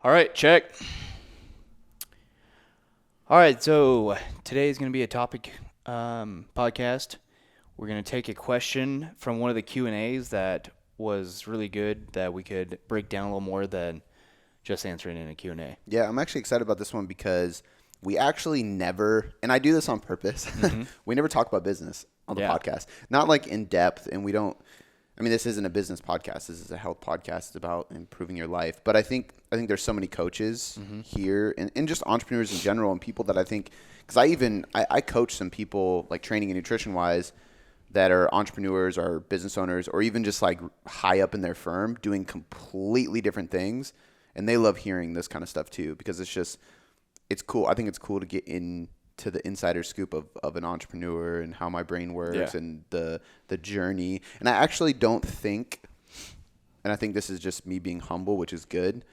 All right, check. All right, so today is going to be a topic podcast. We're going to take a question from one of the Q&As that was really good that we could break down a little more than just answering in a Q&A. Yeah, I'm actually excited about this one because we actually never, and I do this on purpose, we never talk about business on the podcast. Not like in depth, and we don't, I mean, this isn't a business podcast. This is a health podcast. It's about improving your life. But I think there's so many coaches here and just entrepreneurs in general and people that I think, because I coach some people like training and nutrition wise that are entrepreneurs or business owners or even just like high up in their firm doing completely different things. And they love hearing this kind of stuff too, because it's cool. I think it's cool to get into the insider scoop of an entrepreneur and how my brain works and the journey. And I actually don't think, and I think this is just me being humble, which is good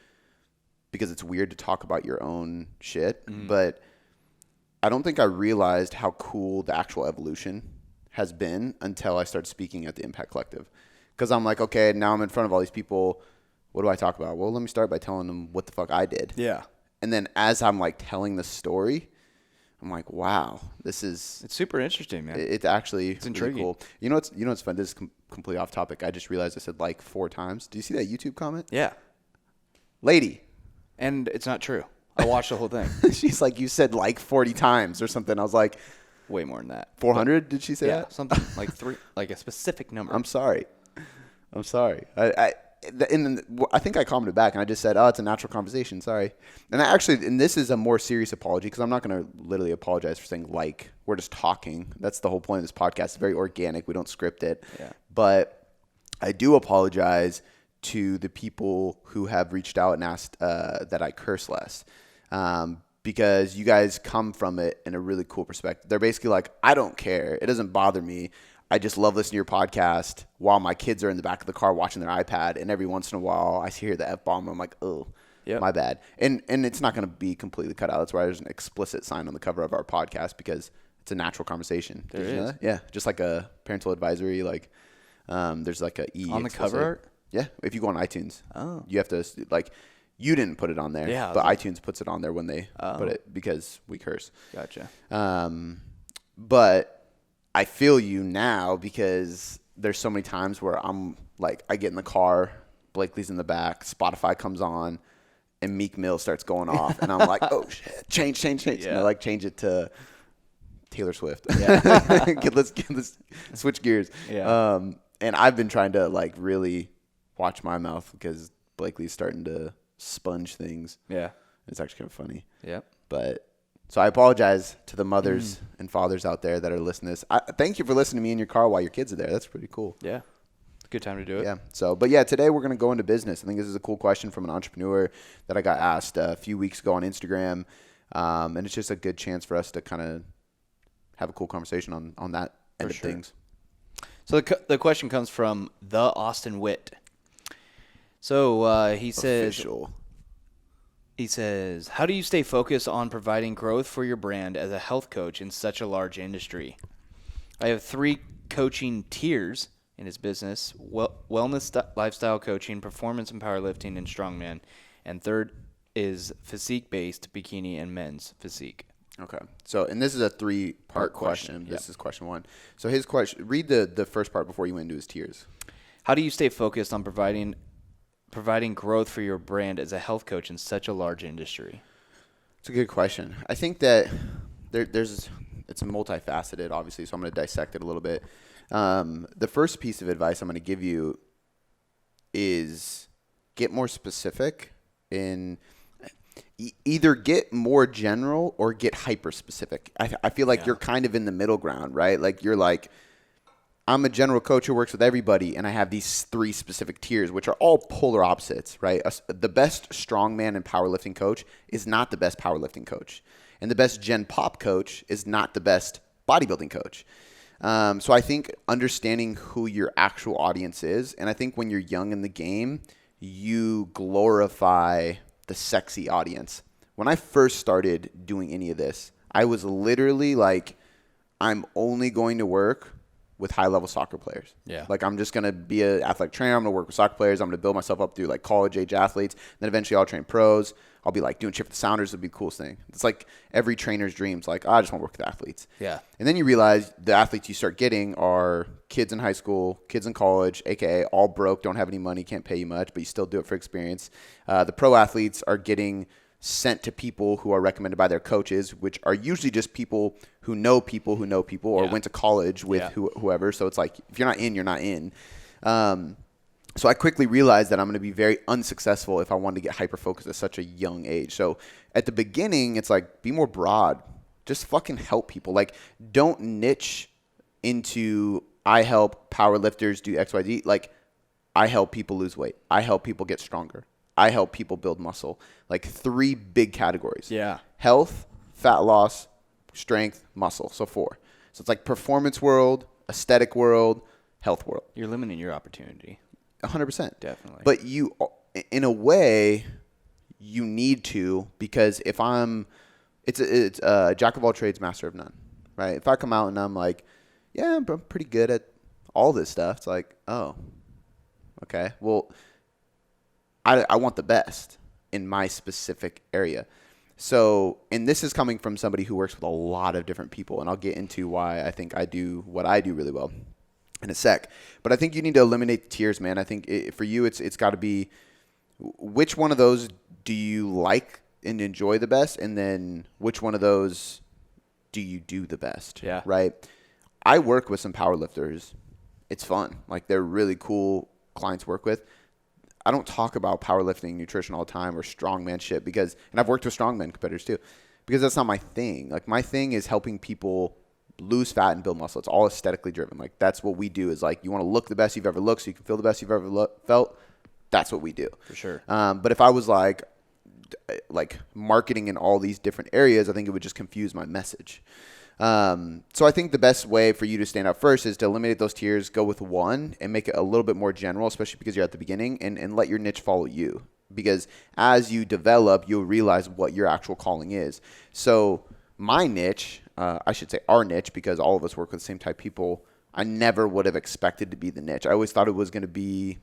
because it's weird to talk about your own shit, but I don't think I realized how cool the actual evolution has been until I started speaking at the Impact Collective. Because I'm like, okay, now I'm in front of all these people. What do I talk about? Well, let me start by telling them what the fuck I did. Yeah. And then as I'm like telling the story, I'm like, wow, it's super interesting, man. It's actually it's intriguing. Really cool. You know what's fun? This is completely off topic. I just realized I said like 4 times. Do you see that YouTube comment? Yeah. Lady. And it's not true. I watched the whole thing. She's like, you said like 40 times or something. I was like, way more than that. 400? Did she say that? Yeah, something like 3, like a specific number. I'm sorry. I think I commented back and I just said, oh, it's a natural conversation. Sorry. And this is a more serious apology because I'm not going to literally apologize for saying like, we're just talking. That's the whole point of this podcast. It's very organic. We don't script it. Yeah. But I do apologize to the people who have reached out and asked that I curse less. Because you guys come from it in a really cool perspective. They're basically like, I don't care. It doesn't bother me. I just love listening to your podcast while my kids are in the back of the car watching their iPad. And every once in a while, I hear the F-bomb. I'm like, oh, my bad. And it's not going to be completely cut out. That's why there's an explicit sign on the cover of our podcast because it's a natural conversation. There is. Yeah, just like a parental advisory. Like there's like a E. On the cover art? Yeah, if you go on iTunes. Oh. You have to, like, you didn't put it on there. Yeah. But iTunes puts it on there when they put it because we curse. Gotcha. But I feel you now because there's so many times where I'm like, I get in the car, Blakely's in the back, Spotify comes on, and Meek Mill starts going off. And I'm like, oh, shit, change. Yeah. And I like change it to Taylor Swift. Yeah. let's switch gears. Yeah. And I've been trying to like really watch my mouth because Blakely's starting to sponge things. Yeah. It's actually kind of funny. Yep. But so I apologize to the mothers and fathers out there that are listening to this. Thank you for listening to me in your car while your kids are there. That's pretty cool. Yeah. Good time to do it. Yeah. So, but yeah, today we're going to go into business. I think this is a cool question from an entrepreneur that I got asked a few weeks ago on Instagram. And it's just a good chance for us to kind of have a cool conversation on that end of things. So the question comes from the Austin Witt. So he says, how do you stay focused on providing growth for your brand as a health coach in such a large industry? I have 3 coaching tiers in his business: wellness, lifestyle coaching, performance and powerlifting, and strongman. And third is physique-based bikini and men's physique. Okay. So, and this is a 3-part question. This is question 1. So his question, read the first part before you went into his tiers. How do you stay focused on providing growth for your brand as a health coach in such a large industry? It's a good question. I think that it's multifaceted, obviously, so I'm going to dissect it a little bit. The first piece of advice I'm going to give you is get more specific in either get more general or get hyper specific. I feel like you're kind of in the middle ground, right? Like you're like, I'm a general coach who works with everybody, and I have these 3 specific tiers, which are all polar opposites, right? The best strongman and powerlifting coach is not the best powerlifting coach. And the best gen pop coach is not the best bodybuilding coach. So I think understanding who your actual audience is, and I think when you're young in the game, you glorify the sexy audience. When I first started doing any of this, I was literally like, I'm only going to work with high-level soccer players. Yeah. Like, I'm just going to be an athletic trainer. I'm going to work with soccer players. I'm going to build myself up through, like, college-age athletes. Then eventually I'll train pros. I'll be, like, doing shit for the Sounders. It'll be the coolest thing. It's like every trainer's dreams. Like, I just want to work with athletes. Yeah. And then you realize the athletes you start getting are kids in high school, kids in college, a.k.a. all broke, don't have any money, can't pay you much, but you still do it for experience. The pro athletes are getting sent to people who are recommended by their coaches, which are usually just people who know people who know people or went to college with whoever. So it's like, if you're not in, you're not in. So I quickly realized that I'm going to be very unsuccessful if I wanted to get hyper-focused at such a young age. So at the beginning, it's like, be more broad. Just fucking help people. Like, don't niche into, I help powerlifters do X, Y, Z. Like, I help people lose weight. I help people get stronger. I help people build muscle. Like 3 big categories. Yeah. Health, fat loss, strength, muscle. So 4. So it's like performance world, aesthetic world, health world. You're limiting your opportunity. 100%. Definitely. But you, in a way, you need to, because if it's a jack of all trades, master of none, right? If I come out and I'm like, yeah, I'm pretty good at all this stuff. It's like, oh, okay. Well, I want the best in my specific area. So, and this is coming from somebody who works with a lot of different people, and I'll get into why I think I do what I do really well in a sec. But I think you need to eliminate the tiers, man. I think for you, it's got to be, which one of those do you like and enjoy the best, and then which one of those do you do the best? Yeah. Right? I work with some powerlifters. It's fun. Like, they're really cool clients to work with. I don't talk about powerlifting, nutrition all the time, or strongman shit because, and I've worked with strongman competitors too, because that's not my thing. Like, my thing is helping people lose fat and build muscle. It's all aesthetically driven. Like, that's what we do. Is like, you want to look the best you've ever looked so you can feel the best you've ever felt. That's what we do. For sure. But if I was like marketing in all these different areas, I think it would just confuse my message. So I think the best way for you to stand out first is to eliminate those tiers, go with one, and make it a little bit more general, especially because you're at the beginning, and let your niche follow you. Because as you develop, you'll realize what your actual calling is. So my niche, I should say our niche, because all of us work with the same type of people, I never would have expected to be the niche. I always thought it was going to be,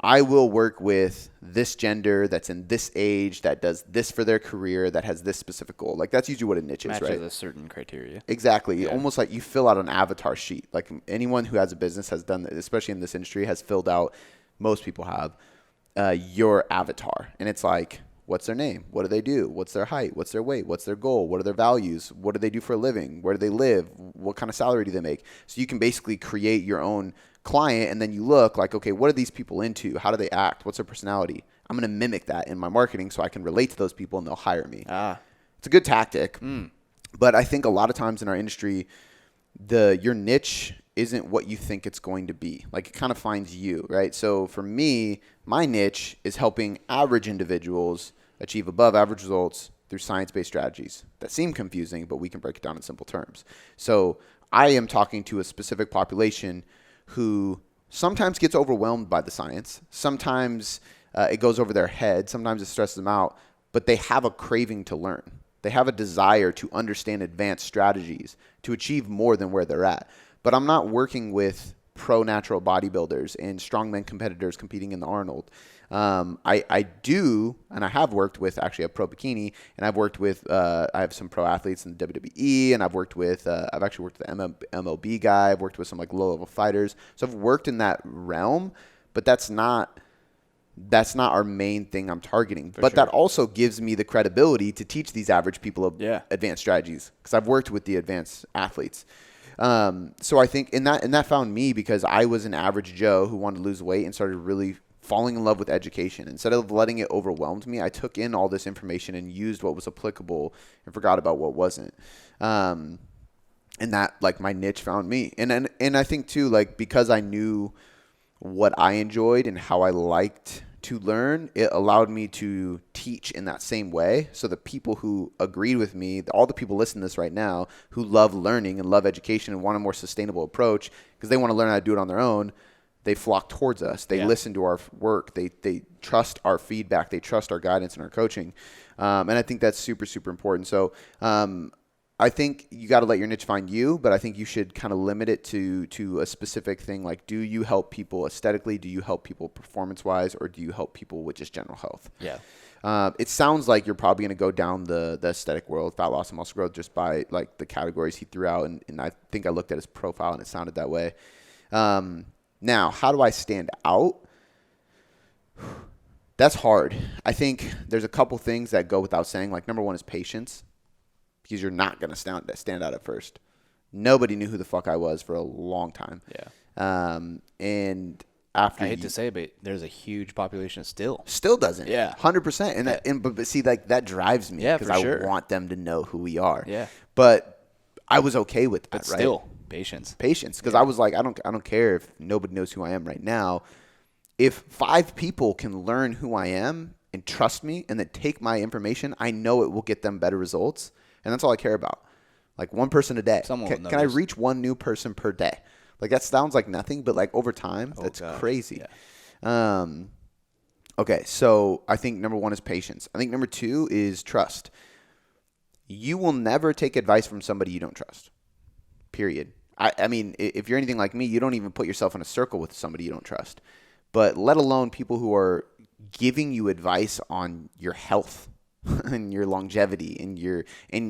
I will work with this gender that's in this age, that does this for their career, that has this specific goal. Like, that's usually what a niche is, right? Matches a certain criteria. Exactly. Yeah. Almost like you fill out an avatar sheet. Like, anyone who has a business has done that, especially in this industry, has filled out, most people have, your avatar. And it's like, what's their name? What do they do? What's their height? What's their weight? What's their goal? What are their values? What do they do for a living? Where do they live? What kind of salary do they make? So you can basically create your own client, and then you look like, okay, what are these people into? How do they act? What's their personality? I'm going to mimic that in my marketing so I can relate to those people and they'll hire me. It's a good tactic. But I think a lot of times in our industry, your niche isn't what you think it's going to be. Like, it kind of finds you, right? So for me, my niche is helping average individuals achieve above average results through science-based strategies that seem confusing, but we can break it down in simple terms. So I am talking to a specific population who sometimes gets overwhelmed by the science. Sometimes it goes over their head. Sometimes it stresses them out, but they have a craving to learn. They have a desire to understand advanced strategies to achieve more than where they're at. But I'm not working with pro natural bodybuilders and strongman competitors competing in the Arnold. I do, and I have worked with actually a pro bikini, and I've worked with, I have some pro athletes in the WWE, and I've actually worked with the MLB guy. I've worked with some like low level fighters. So I've worked in that realm, but that's not our main thing I'm targeting. But that also gives me the credibility to teach these average people advanced strategies, because I've worked with the advanced athletes. So I think and that found me because I was an average Joe who wanted to lose weight and started really falling in love with education. Instead of letting it overwhelm me, I took in all this information and used what was applicable and forgot about what wasn't. And that, like, my niche found me. And I think too, like, because I knew what I enjoyed and how I liked to learn, it allowed me to teach in that same way. So the people who agreed with me, all the people listening to this right now who love learning and love education and want a more sustainable approach because they want to learn how to do it on their own, they flock towards us. They listen to our work. They trust our feedback. They trust our guidance and our coaching. And I think that's super, super important. So I think you got to let your niche find you, but I think you should kind of limit it to a specific thing. Like, do you help people aesthetically? Do you help people performance-wise? Or do you help people with just general health? Yeah. It sounds like you're probably going to go down the aesthetic world, fat loss and muscle growth, just by like the categories he threw out. And I think I looked at his profile and it sounded that way. Now, how do I stand out? That's hard. I think there's a couple things that go without saying. Like, number one is patience, because you're not going to stand out at first. Nobody knew who the fuck I was for a long time. Yeah. And after I hate to say it, but there's a huge population still doesn't. Yeah. 100%. But see, like, that drives me, because I want them to know who we are. Yeah. But I was okay with that, but right? Still, patience. Because I was like, I don't care if nobody knows who I am right now. If 5 people can learn who I am and trust me and then take my information, I know it will get them better results. And that's all I care about. Like, one person a day. Can I reach one new person per day? Like, that sounds like nothing, but like over time, that's crazy. Yeah. Okay, so I think number one is patience. I think number 2 is trust. You will never take advice from somebody you don't trust. Period. I mean, if you're anything like me, you don't even put yourself in a circle with somebody you don't trust. But let alone people who are giving you advice on your health and your longevity and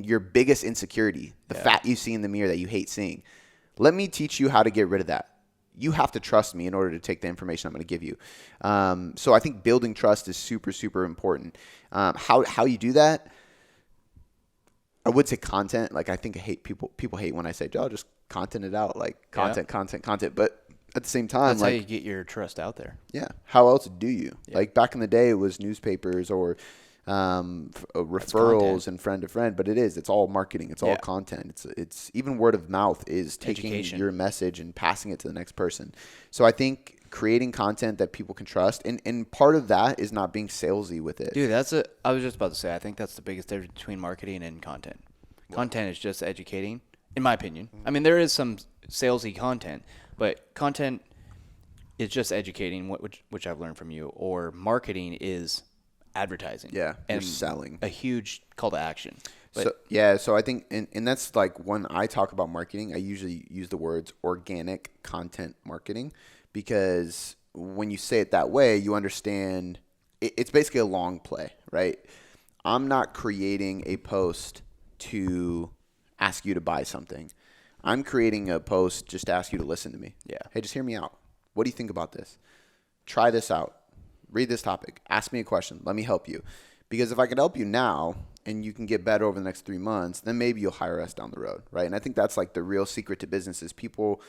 your biggest insecurity, the fat you see in the mirror that you hate seeing. Let me teach you how to get rid of that. You have to trust me in order to take the information I'm going to give you. So I think building trust is super, super important. How you do that? I would say content. Like, I think people hate when I say, Joe, just content it out. Like, content. But at the same time, that's like, how you get your trust out there. Yeah. How else do you? Yeah. Like, back in the day, it was newspapers or referrals and friend to friend, but it's all marketing. It's all content. It's even word of mouth is taking your message and passing it to the next person. So I think creating content that people can trust, and part of that is not being salesy with it. Dude, I was just about to say, I think that's the biggest difference between marketing and content. Content is just educating, in my opinion. I mean, there is some salesy content, but content is just educating, which I've learned from you, or marketing is advertising. Yeah, and you're selling. A huge call to action. So I think, and that's like, when I talk about marketing, I usually use the words organic content marketing, because when you say it that way, you understand it's basically a long play, right? I'm not creating a post to ask you to buy something. I'm creating a post just to ask you to listen to me. Yeah. Hey, just hear me out. What do you think about this? Try this out. Read this topic. Ask me a question. Let me help you. Because if I can help you now and you can get better over the next 3 months, then maybe you'll hire us down the road, right? And I think that's like the real secret to business is people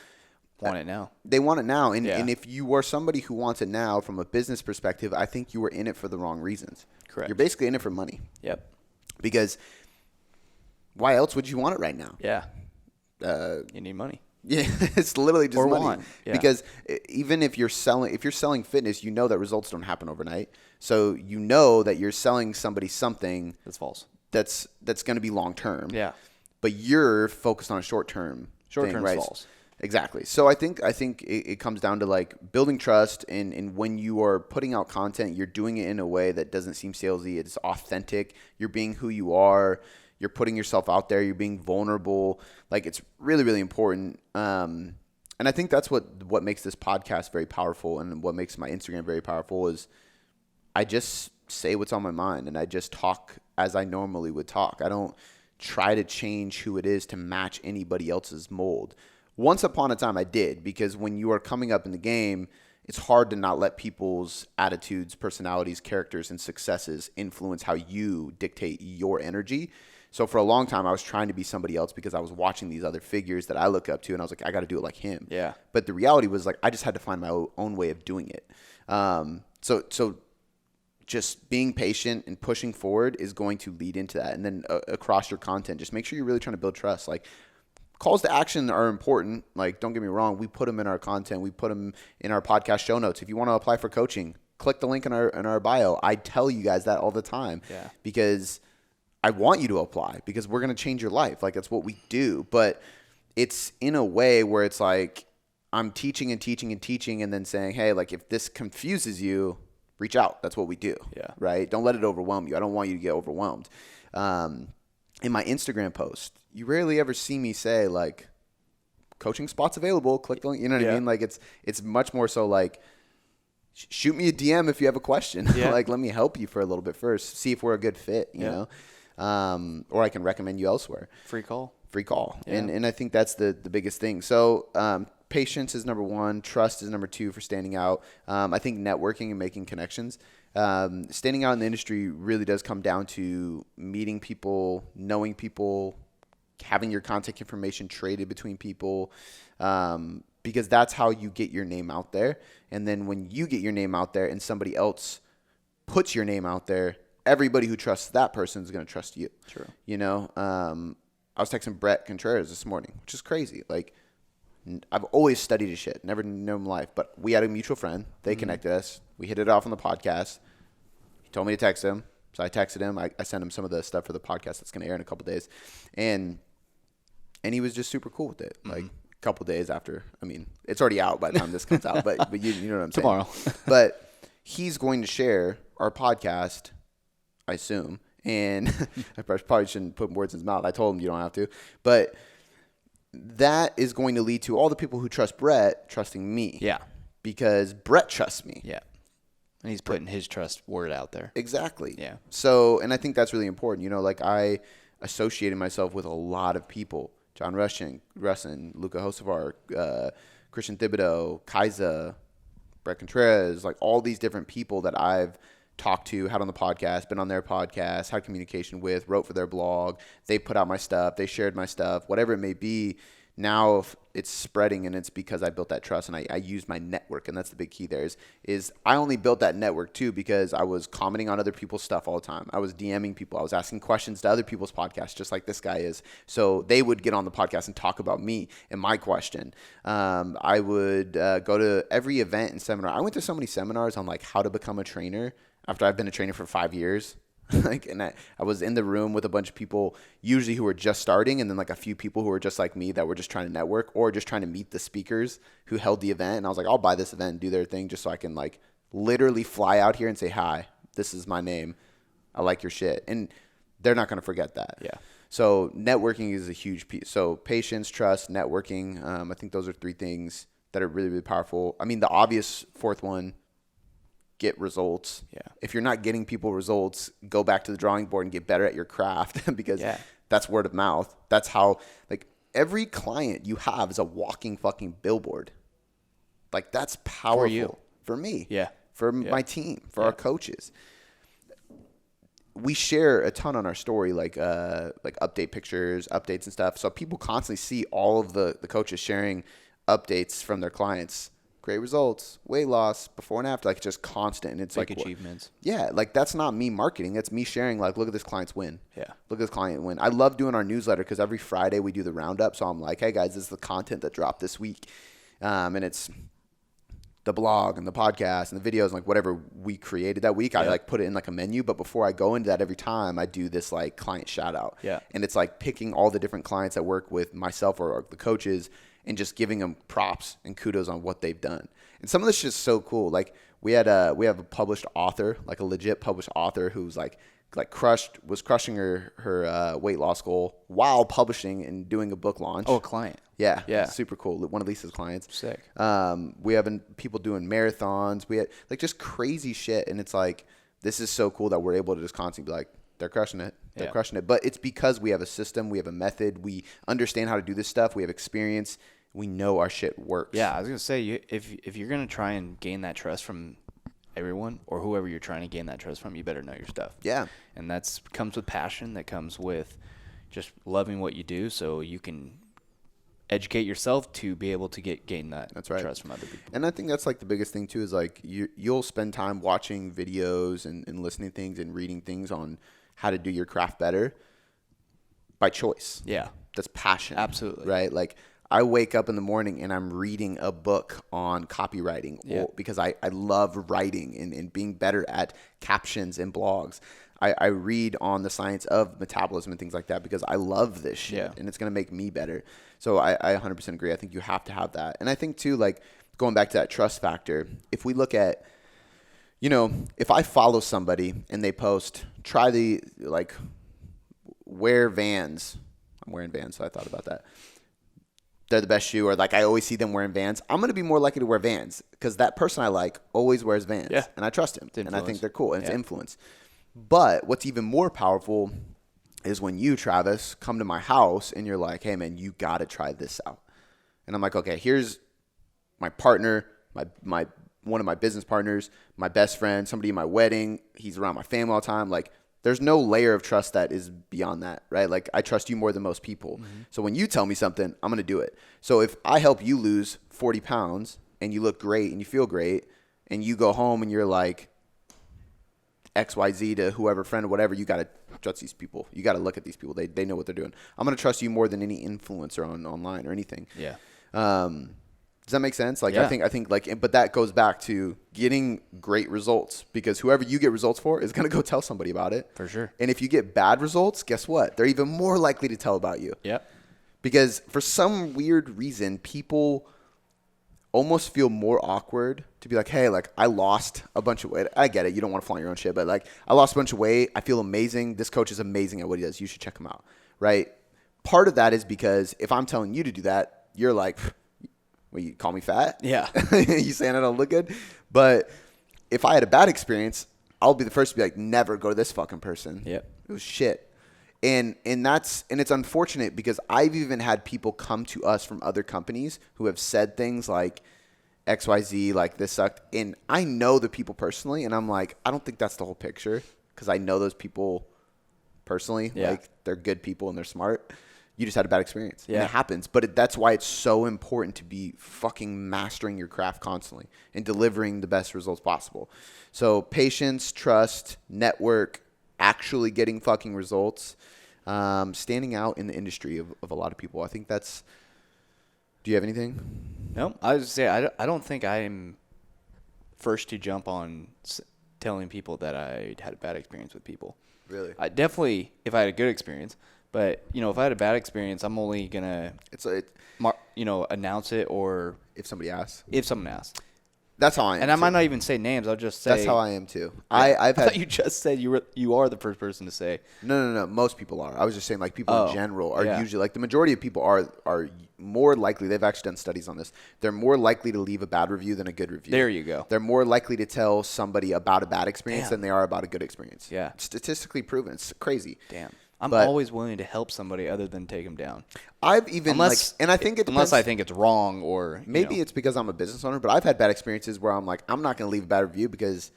want it now. They want it now. And if you are somebody who wants it now from a business perspective, I think you were in it for the wrong reasons. Correct. You're basically in it for money. Yep. Because why else would you want it right now? Yeah. You need money. Yeah, it's literally just money. Want. Yeah. Because even if you're selling fitness, you know that results don't happen overnight. So you know that you're selling somebody something that's false. That's going to be long term. Yeah. But you're focused on a short term. Short term is false. Exactly. So I think it comes down to like building trust, and when you are putting out content, you're doing it in a way that doesn't seem salesy. It's authentic. You're being who you are. You're putting yourself out there. You're being vulnerable. Like, it's really, really important. And I think that's what makes this podcast very powerful, and what makes my Instagram very powerful is I just say what's on my mind, and I just talk as I normally would talk. I don't try to change who it is to match anybody else's mold. Once upon a time I did, because when you are coming up in the game, it's hard to not let people's attitudes, personalities, characters, and successes influence how you dictate your energy. So for a long time, I was trying to be somebody else because I was watching these other figures that I look up to, and I was like, I got to do it like him. Yeah. But the reality was, like, I just had to find my own way of doing it. So just being patient and pushing forward is going to lead into that. And then across your content, just make sure you're really trying to build trust. Like, calls to action are important. Like, don't get me wrong. We put them in our content. We put them in our podcast show notes. If you want to apply for coaching, click the link in our bio. I tell you guys that all the time. Yeah. Because I want you to apply, because we're going to change your life. Like, that's what we do. But it's in a way where it's like I'm teaching and teaching and teaching, and then saying, hey, like, if this confuses you, reach out. That's what we do. Yeah. Right? Don't let it overwhelm you. I don't want you to get overwhelmed. in my Instagram post, you rarely ever see me say like coaching spots available, click the link, you know what I mean? Like it's much more so like shoot me a DM if you have a question. Like let me help you for a little bit first, see if we're a good fit, you know? Or I can recommend you elsewhere. Free call. Yeah. And I think that's the biggest thing. So patience is number one. Trust is number two for standing out. I think networking and making connections. Standing out in the industry really does come down to meeting people, knowing people, having your contact information traded between people, because that's how you get your name out there. And then when you get your name out there and somebody else puts your name out there, everybody who trusts that person is going to trust you. True. You know, I was texting Brett Contreras this morning, which is crazy. Like, I've always studied his shit, never known him in life, but we had a mutual friend. They connected us. We hit it off on the podcast. He told me to text him. So I texted him. I sent him some of the stuff for the podcast that's going to air in a couple days. And he was just super cool with it. Like, a couple days after. I mean, it's already out by the time this comes out, but you know what I'm saying. Tomorrow. But he's going to share our podcast, I assume. And I probably shouldn't put words in his mouth. I told him you don't have to. But that is going to lead to all the people who trust Brett trusting me. Yeah. Because Brett trusts me. Yeah. And he's putting his trust word out there. Exactly. Yeah. So, and I think that's really important. You know, like I associated myself with a lot of people. John Rusin, Luca Hocevar, Christian Thibodeau, Kaiza, Brett Contreras, like all these different people that I've talked to, had on the podcast, been on their podcast, had communication with, wrote for their blog. They put out my stuff. They shared my stuff, whatever it may be. Now it's spreading, and it's because I built that trust, and I used my network, and that's the big key there is I only built that network, too, because I was commenting on other people's stuff all the time. I was DMing people. I was asking questions to other people's podcasts, just like this guy is. So they would get on the podcast and talk about me and my question. I would go to every event and seminar. I went to so many seminars on, like, how to become a trainer after I've been a trainer for 5 years. Like, and I was in the room with a bunch of people, usually who were just starting, and then like a few people who were just like me that were just trying to network or just trying to meet the speakers who held the event. And I was like, I'll buy this event and do their thing just so I can like literally fly out here and say, hi, this is my name. I like your shit. And they're not going to forget that. Yeah. So networking is a huge piece. So patience, trust, networking. I think those are three things that are really, really powerful. I mean, the obvious fourth one, get results. Yeah. If you're not getting people results, go back to the drawing board and get better at your craft because that's word of mouth. That's how, like, every client you have is a walking fucking billboard. Like, that's powerful. For you. For me. Yeah. For my team, for our coaches. We share a ton on our story, like update pictures, updates and stuff. So people constantly see all of the coaches sharing updates from their clients. Great results, weight loss, before and after, like just constant. And it's like achievements. Yeah, like that's not me marketing. That's me sharing, like, look at this client's win. Yeah. Look at this client win. I love doing our newsletter because every Friday we do the roundup. So I'm like, hey guys, this is the content that dropped this week. And it's the blog and the podcast and the videos and like whatever we created that week. I like put it in like a menu. But before I go into that every time, I do this like client shout out. Yeah. And it's like picking all the different clients that work with myself or the coaches and just giving them props and kudos on what they've done. And some of this is just so cool. Like we have a published author, like a legit published author who's was crushing her weight loss goal while publishing and doing a book launch. Oh, a client. Yeah. Super cool. One of Lisa's clients. Sick. We have people doing marathons. We had like just crazy shit. And it's like, this is so cool that we're able to just constantly be like, they're crushing it. They're crushing it. But it's because we have a system. We have a method. We understand how to do this stuff. We have experience. We know our shit works. Yeah, I was going to say, if you're going to try and gain that trust from everyone or whoever you're trying to gain that trust from, you better know your stuff. Yeah. And that comes with passion. That comes with just loving what you do so you can educate yourself to be able to gain that trust from other people. And I think that's like the biggest thing too is like you'll spend time watching videos and listening to things and reading things on how to do your craft better by choice. Yeah. That's passion. Absolutely. Right? Like I wake up in the morning and I'm reading a book on copywriting because I love writing and being better at captions and blogs. I read on the science of metabolism and things like that because I love this shit and it's going to make me better. So I 100% agree. I think you have to have that. And I think too, like going back to that trust factor, if we look at, if I follow somebody and they post, try the, like, wear Vans. I'm wearing Vans, so I thought about that. They're the best shoe, or like I always see them wearing Vans. I'm going to be more likely to wear Vans because that person I like always wears Vans. Yeah. And I trust him. And I think they're cool. And it's Yeah. influence. But what's even more powerful is when you, Travis, come to my house and you're like, hey, man, you got to try this out. And I'm like, okay, here's my partner, my one of my business partners, my best friend, somebody in my wedding. He's around my family all the time. Like, there's no layer of trust that is beyond that, right? Like, I trust you more than most people. Mm-hmm. So when you tell me something, I'm going to do it. So if I help you lose 40 pounds and you look great and you feel great and you go home and you're like XYZ to whoever, friend or whatever, you got to trust these people. You got to look at these people. They know what they're doing. I'm going to trust you more than any influencer online or anything. Yeah. Does that make sense? Like, yeah. I think like, but that goes back to getting great results, because whoever you get results for is going to go tell somebody about it. For sure. And if you get bad results, guess what? They're even more likely to tell about you. Yeah. Because for some weird reason, people almost feel more awkward to be like, hey, like, I lost a bunch of weight. I get it. You don't want to flaunt your own shit, but like, I lost a bunch of weight. I feel amazing. This coach is amazing at what he does. You should check him out. Right. Part of that is because if I'm telling you to do that, you're like, well, you call me fat? Yeah. You saying I don't look good? But if I had a bad experience, I'll be the first to be like, never go to this fucking person. Yep. It was shit. And it's unfortunate because I've even had people come to us from other companies who have said things like XYZ, like this sucked. And I know the people personally, and I'm like, I don't think that's the whole picture, because I know those people personally. Yeah. Like, they're good people and they're smart. You just had a bad experience. Yeah. And it happens. But that's why it's so important to be fucking mastering your craft constantly and delivering the best results possible. So patience, trust, network, actually getting fucking results, standing out in the industry of a lot of people. I think that's – do you have anything? No. I was say I don't think I'm first to jump on telling people that I had a bad experience with people. Really? I definitely, if I had a good experience – but, if I had a bad experience, I'm only going to, announce it, or if somebody asks. If someone asks. That's how I am. And I might not even say names. I'll just say. That's how I am too. Yeah. I thought you just said you are the first person to say. No. Most people are. I was just saying, like, people in general are usually, like, the majority of people are more likely. They've actually done studies on this. They're more likely to leave a bad review than a good review. There you go. They're more likely to tell somebody about a bad experience than they are about a good experience. Yeah. Statistically proven. It's crazy. Damn. I'm always willing to help somebody other than take them down. I've even and I think it depends, unless I think it's wrong, or maybe it's because I'm a business owner. But I've had bad experiences where I'm like, I'm not going to leave a bad review because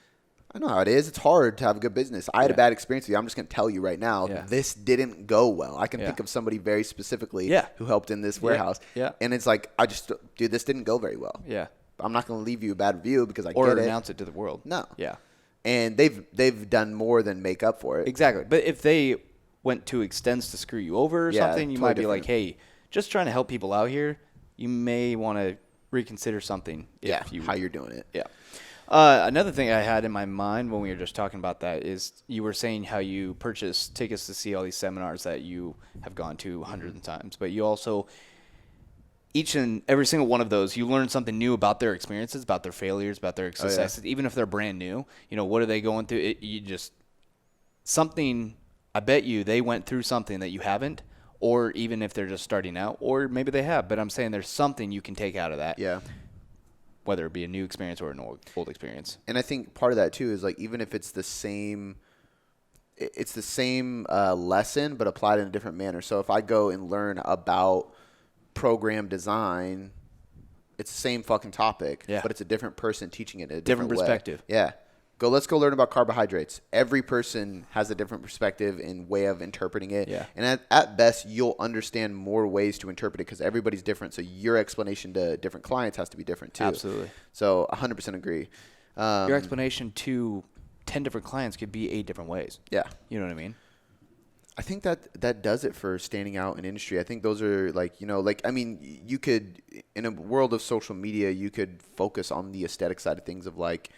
I know how it is. It's hard to have a good business. I had a bad experience with you. I'm just going to tell you right now, this didn't go well. I can think of somebody very specifically who helped in this warehouse. Yeah. And it's like, dude, this didn't go very well. Yeah. I'm not going to leave you a bad review because I get it. Or announce it to the world. No. Yeah. And they've done more than make up for it. Exactly. But if they went to extents to screw you over or something, you might be like, hey, just trying to help people out here, you may want to reconsider something. How you're doing it. Yeah. Another thing I had in my mind when we were just talking about that is you were saying how you purchase tickets to see all these seminars that you have gone to hundreds of times, but you also, each and every single one of those, you learn something new about their experiences, about their failures, about their successes, even if they're brand new. What are they going through? Something, I bet you they went through something that you haven't, or even if they're just starting out, or maybe they have, but I'm saying there's something you can take out of that. Yeah. Whether it be a new experience or an old experience. And I think part of that too is, like, even if it's the same lesson but applied in a different manner. So if I go and learn about program design, it's the same fucking topic, but it's a different person teaching it in a different perspective. Way. Yeah. Let's go learn about carbohydrates. Every person has a different perspective and way of interpreting it. Yeah. And at best, you'll understand more ways to interpret it because everybody's different. So your explanation to different clients has to be different too. Absolutely. So 100% agree. Your explanation to 10 different clients could be 8 different ways. Yeah. You know what I mean? I think that does it for standing out in industry. I think those are you could, in a world of social media, you could focus on the aesthetic side of things of, like,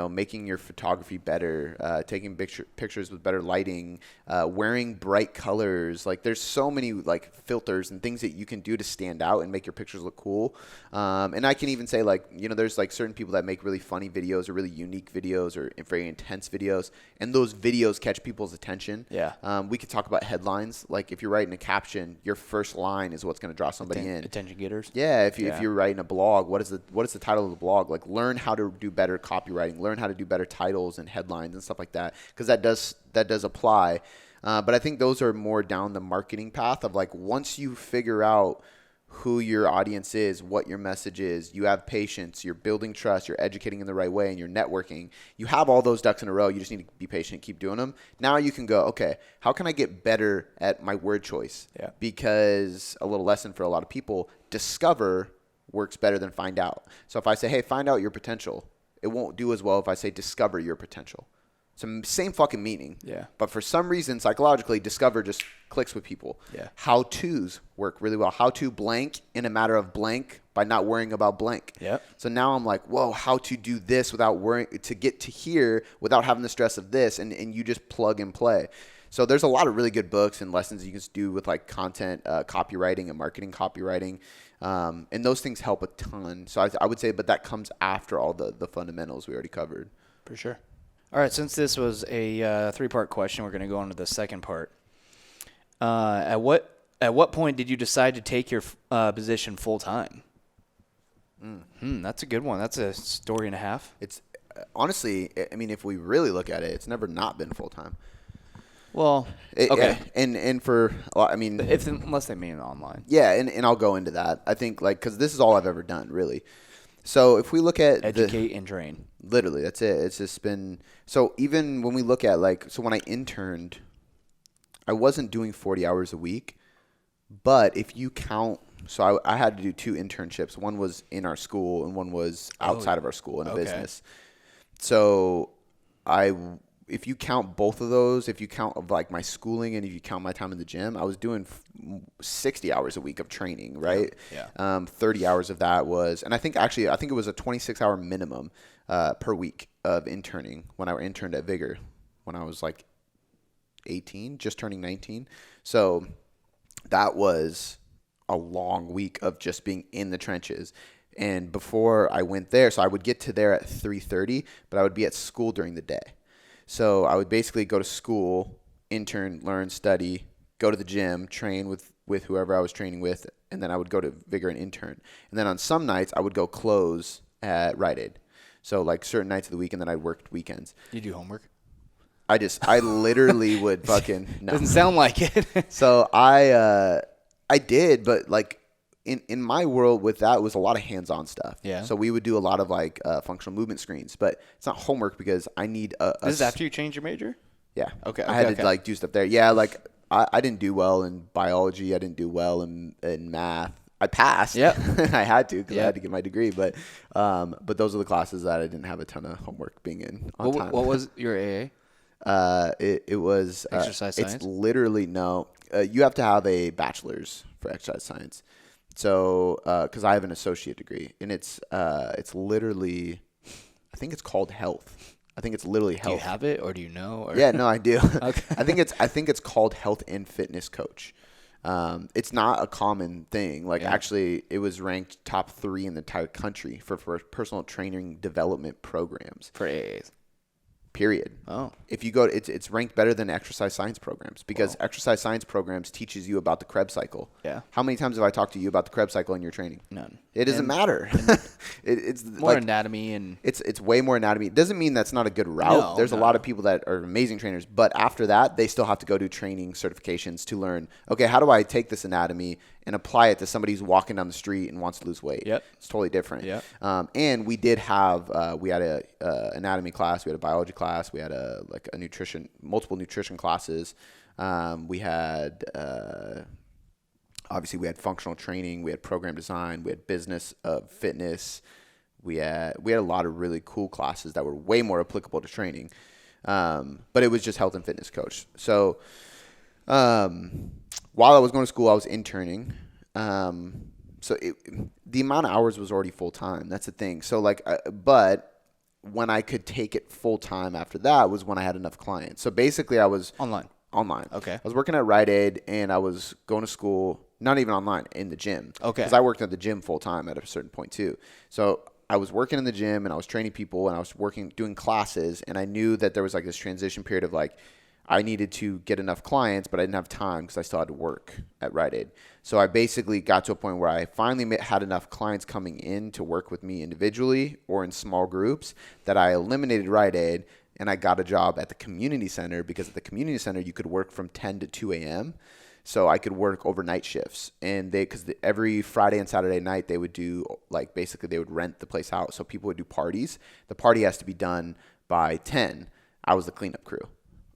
making your photography better, taking pictures with better lighting, wearing bright colors. Like there's so many like filters and things that you can do to stand out and make your pictures look cool. And I can even say like, there's like certain people that make really funny videos or really unique videos or very intense videos. And those videos catch people's attention. Yeah. We could talk about headlines. Like if you're writing a caption, your first line is what's going to draw somebody in. Attention getters. Yeah. If you're writing a blog, what is the title of the blog? Like learn how to do better copywriting, learn how to do better titles and headlines and stuff like that. Cause that does apply. But I think those are more down the marketing path of like, once you figure out who your audience is, what your message is, you have patience, you're building trust, you're educating in the right way, and you're networking. You have all those ducks in a row. You just need to be patient, keep doing them. Now you can go, okay, how can I get better at my word choice? Yeah. Because a little lesson for a lot of people, discover works better than find out. So if I say, hey, find out your potential, it won't do as well if I say discover your potential. So same fucking meaning. Yeah. But for some reason, psychologically, discover just clicks with people. Yeah. How-tos work really well. How to blank in a matter of blank by not worrying about blank. Yep. So now I'm like, whoa, how to do this without worrying, to get to here without having the stress of this, and you just plug and play. So there's a lot of really good books and lessons you can do with like content copywriting and marketing copywriting. And those things help a ton. So I would say, but that comes after all the fundamentals we already covered. For sure. All right, since this was a three-part question, we're going to go on to the second part. At what point did you decide to take your position full-time? That's a good one. That's a story and a half. It's honestly, I mean, if we really look at it, it's never not been full-time. Well, okay. And for, I mean, unless they mean it online. Yeah, and I'll go into that. I think like, because this is all I've ever done, really. So if we look at educate and train, literally, that's it. It's just been, so even when we look at like, so when I interned, I wasn't doing 40 hours a week, but if you count, so I had to do 2 internships. One was in our school and one was outside of our school in a business. So if you count both of those, if you count like my schooling and if you count my time in the gym, I was doing 60 hours a week of training, right? Yeah. 30 hours of that was, and I think it was a 26-hour minimum per week of interning when I interned at Vigor when I was like 18, just turning 19. So that was a long week of just being in the trenches. And before I went there, so I would get to there at 3:30, but I would be at school during the day. So I would basically go to school, intern, learn, study, go to the gym, train with whoever I was training with, and then I would go to Vigor and intern. And then on some nights, I would go close at Rite Aid. So like certain nights of the week, and then I worked weekends. You do homework? I literally would fucking no. Doesn't sound like it. So I did, but like in my world with that was a lot of hands-on stuff. Yeah. So we would do a lot of like functional movement screens, but it's not homework because I need This is after you changed your major? Yeah. Okay. I had to like do stuff there. Yeah. Like I didn't do well in biology. I didn't do well in math. I passed. Yeah. I had to because I had to get my degree. But those are the classes that I didn't have a ton of homework being in on time. What was your AA? It was exercise science. It's literally no. You have to have a bachelor's for exercise science. So because I have an associate degree, and it's literally, I think it's called health. I think it's literally health. Do you have it, or do you know? Or? Yeah, no, I do. Okay. I think it's called health and fitness coach. It's not a common thing. Like actually, it was ranked top 3 in the entire country for personal training development programs For AAs. Period. Oh. If you go, it's ranked better than exercise science programs because exercise science programs teaches you about the Krebs cycle. Yeah. How many times have I talked to you about the Krebs cycle in your training? None. It doesn't matter. It's More like, anatomy and it's way more anatomy. It doesn't mean that's not a good route. No, There's a lot of people that are amazing trainers, but after that, they still have to go do training certifications to learn, okay, how do I take this anatomy and apply it to somebody who's walking down the street and wants to lose weight? Yep. It's totally different. Yep. And we did have, we had a anatomy class, we had a biology class, we had multiple nutrition classes. We had, obviously we had functional training, we had program design, we had business fitness. We had a lot of really cool classes that were way more applicable to training. But it was just health and fitness coach. So while I was going to school, I was interning. So the amount of hours was already full time. That's the thing. So but when I could take it full time after that was when I had enough clients. So basically I was Online. Okay. I was working at Rite Aid and I was going to school, not even online, in the gym. Okay. Because I worked at the gym full time at a certain point too. So I was working in the gym and I was training people and I was doing classes, and I knew that there was like this transition period of like I needed to get enough clients, but I didn't have time because I still had to work at Rite Aid. So I basically got to a point where I finally had enough clients coming in to work with me individually or in small groups that I eliminated Rite Aid, and I got a job at the community center, because at the community center you could work from 10 to 2 a.m. So I could work overnight shifts, and every Friday and Saturday night they would do like basically they would rent the place out, so people would do parties. The party has to be done by 10. I was the cleanup crew.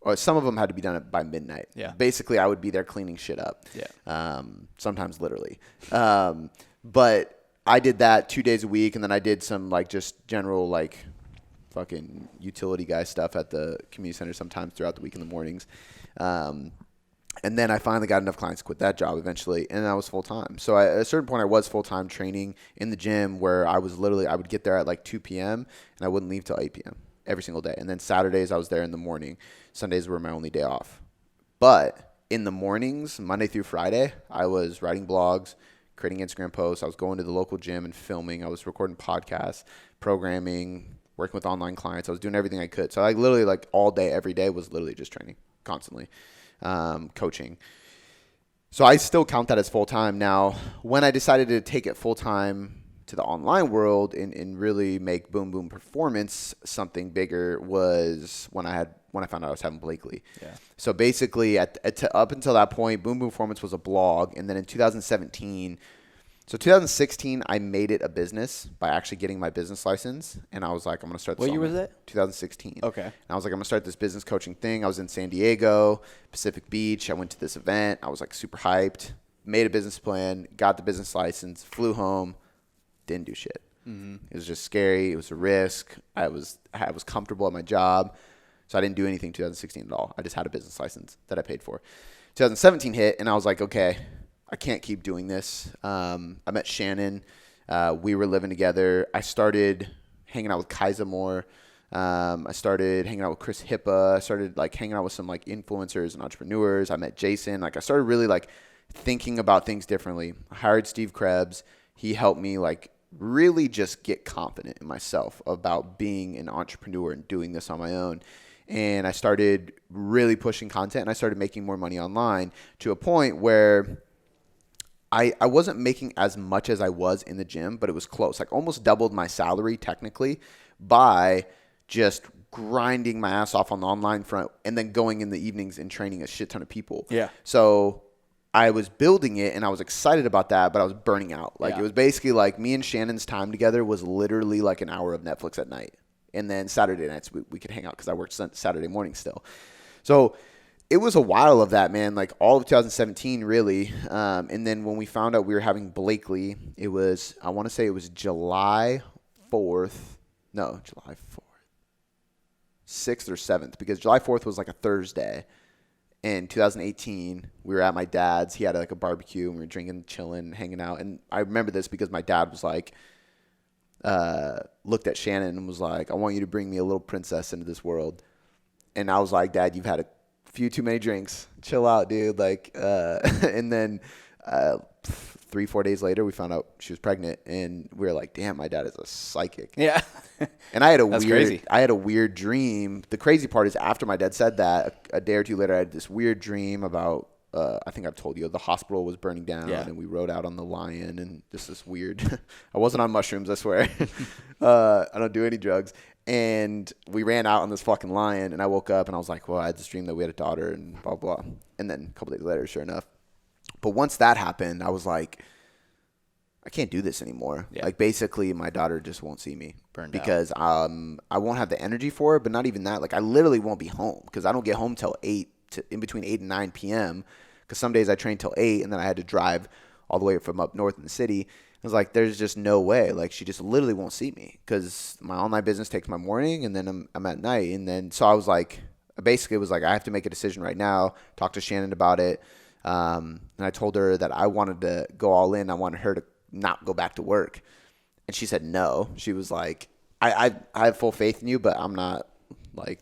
Or some of them had to be done by midnight. Yeah. Basically, I would be there cleaning shit up. Yeah. Sometimes literally. But I did that 2 days a week, and then I did some like just general like fucking utility guy stuff at the community center sometimes throughout the week in the mornings. And then I finally got enough clients to quit that job eventually, and I was full time. So at a certain point, I was full time training in the gym, where I would get there at like 2 p.m. and I wouldn't leave till 8 p.m. every single day. And then Saturdays I was there in the morning. Sundays were my only day off. But in the mornings, Monday through Friday, I was writing blogs, creating Instagram posts. I was going to the local gym and filming. I was recording podcasts, programming, working with online clients. I was doing everything I could. So I literally like all day, every day was literally just training constantly, coaching. So I still count that as full time. Now, when I decided to take it full time to the online world and really make Boom Boom Performance something bigger was when I found out I was having Blakely. Yeah. So basically, up until that point, Boom Boom Performance was a blog, and then in 2016, I made it a business by actually getting my business license, and I was like, I'm going to start this. What year was that? 2016. Okay. And I was like, I'm going to start this business coaching thing. I was in San Diego, Pacific Beach. I went to this event. I was like super hyped, made a business plan, got the business license, flew home, didn't do shit. Mm-hmm. It was just scary. It was a risk. I was comfortable at my job, so I didn't do anything 2016 at all. I just had a business license that I paid for. 2017 hit, and I was like, okay, I can't keep doing this. I met Shannon. We were living together. I started hanging out with Kaiza more. I started hanging out with Chris Hippa. I started like hanging out with some like influencers and entrepreneurs. I met Jason. Like I started really like thinking about things differently. I hired Steve Krebs. He helped me like really just get confident in myself about being an entrepreneur and doing this on my own. And I started really pushing content, and I started making more money online to a point where I wasn't making as much as I was in the gym, but it was close. Like almost doubled my salary technically by just grinding my ass off on the online front and then going in the evenings and training a shit ton of people. Yeah. So I was building it and I was excited about that, but I was burning out. Like It was basically like me and Shannon's time together was literally like an hour of Netflix at night. And then Saturday nights we could hang out because I worked Saturday morning still. So it was a while of that, man, like all of 2017 really. And then when we found out we were having Blakely, it was, I want to say it was July 4th, 6th or 7th, because July 4th was like a Thursday. In 2018, we were at my dad's. He had like a barbecue, and we were drinking, chilling, hanging out. And I remember this because my dad was like, looked at Shannon and was like, I want you to bring me a little princess into this world. And I was like, Dad, you've had a few too many drinks. Chill out, dude. Like, and then 3-4 days later, we found out she was pregnant, and we were like, damn, my dad is a psychic. Yeah. And I had crazy. I had a weird dream. The crazy part is after my dad said that, a day or two later, I had this weird dream about, I think I've told you, the hospital was burning down, and we rode out on the Lion, and just this weird, I wasn't on mushrooms, I swear. I don't do any drugs. And we ran out on this fucking Lion, and I woke up and I was like, well, I had this dream that we had a daughter and blah, blah. And then a couple days later, sure enough. But once that happened, I was like, I can't do this anymore. Yeah. Like basically my daughter just won't see me because I won't have the energy for it, but not even that. Like I literally won't be home because I don't get home till in between 8 and 9 p.m. because some days I train till 8 and then I had to drive all the way from up north in the city. I was like, there's just no way. Like she just literally won't see me because my online business takes my morning and then I'm at night. And then, so I was like, basically it was like, I have to make a decision right now, talk to Shannon about it. And I told her that I wanted to go all in. I wanted her to not go back to work. And she said no. She was like, I have full faith in you, but I'm not like,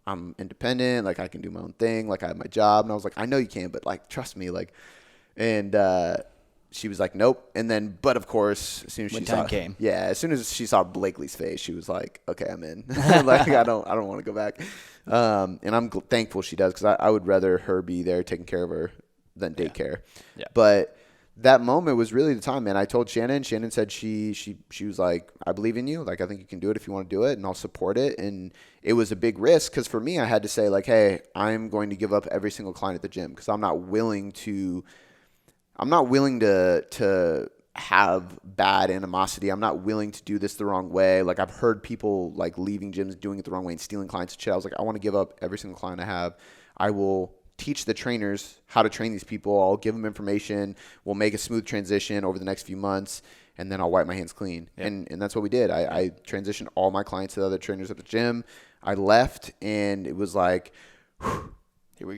I'm independent. Like I can do my own thing. Like I have my job. And I was like, I know you can, but like, trust me. Like, and she was like, nope. And then, but of course, as soon as as soon as she saw Blakely's face, she was like, okay, I'm in. Like I don't want to go back. And I'm thankful she does, because I would rather her be there taking care of her than daycare. Yeah. But that moment was really the time, man. I told Shannon. Shannon said she was like, I believe in you. Like, I think you can do it if you want to do it, and I'll support it. And it was a big risk, because for me, I had to say, like, hey, I'm going to give up every single client at the gym, because I'm not willing to have bad animosity. I'm not willing to do this the wrong way. Like, I've heard people like leaving gyms, doing it the wrong way, and stealing clients and shit. I was like, I want to give up every single client I have. I will teach the trainers how to train these people. I'll give them information. We'll make a smooth transition over the next few months, and then I'll wipe my hands clean. Yep. And that's what we did. I transitioned all my clients to the other trainers at the gym. I left, and it was like, whew, here we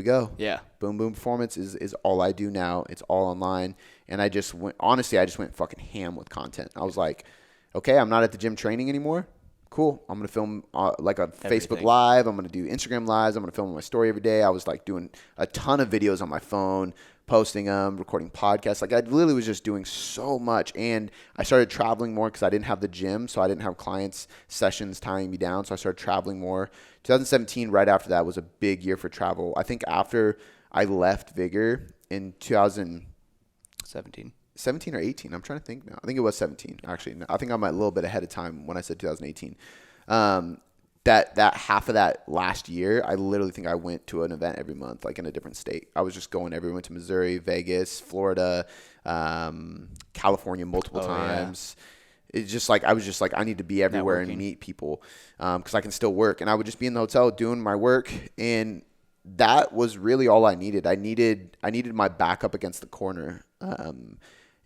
go. Yeah. Boom Boom Performance is all I do now. It's all online. And I just went fucking ham with content. I was like, okay, I'm not at the gym training anymore. Cool. I'm going to film like a Facebook Live. I'm going to do Instagram Lives. I'm going to film my story every day. I was like doing a ton of videos on my phone, posting them, recording podcasts. Like I literally was just doing so much. And I started traveling more, because I didn't have the gym. So I didn't have clients' sessions tying me down. So I started traveling more. 2017, right after that, was a big year for travel. I think after I left Vigor in 2017 or 18. I'm trying to think now. I think it was 17, actually. I think I'm a little bit ahead of time when I said 2018. That half of that last year, I literally think I went to an event every month, like in a different state. I was just going everywhere. Went to Missouri, Vegas, Florida, California multiple times. Yeah. It's just like, I was just like, I need to be everywhere and meet people, because I can still work. And I would just be in the hotel doing my work, and that was really all I needed. I needed my back up against the corner.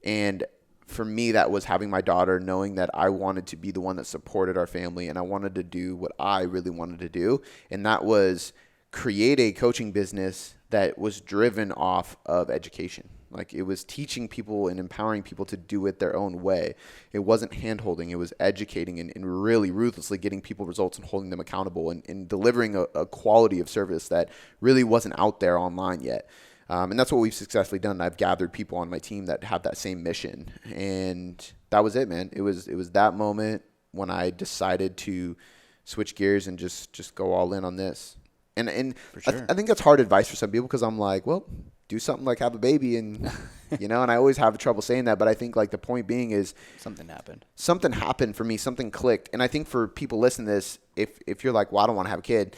And for me, that was having my daughter, knowing that I wanted to be the one that supported our family, and I wanted to do what I really wanted to do. And that was create a coaching business that was driven off of education. Like, it was teaching people and empowering people to do it their own way. It wasn't hand-holding. It was educating and really ruthlessly getting people results and holding them accountable, and delivering a quality of service that really wasn't out there online yet. And that's what we've successfully done. I've gathered people on my team that have that same mission. And that was it, man. It was that moment when I decided to switch gears and just go all in on this. And for sure. I think that's hard advice for some people, because I'm like, well, do something like have a baby, and and I always have trouble saying that. But I think like the point being is something happened for me. Something clicked. And I think for people listening to this, if you're like, well, I don't want to have a kid,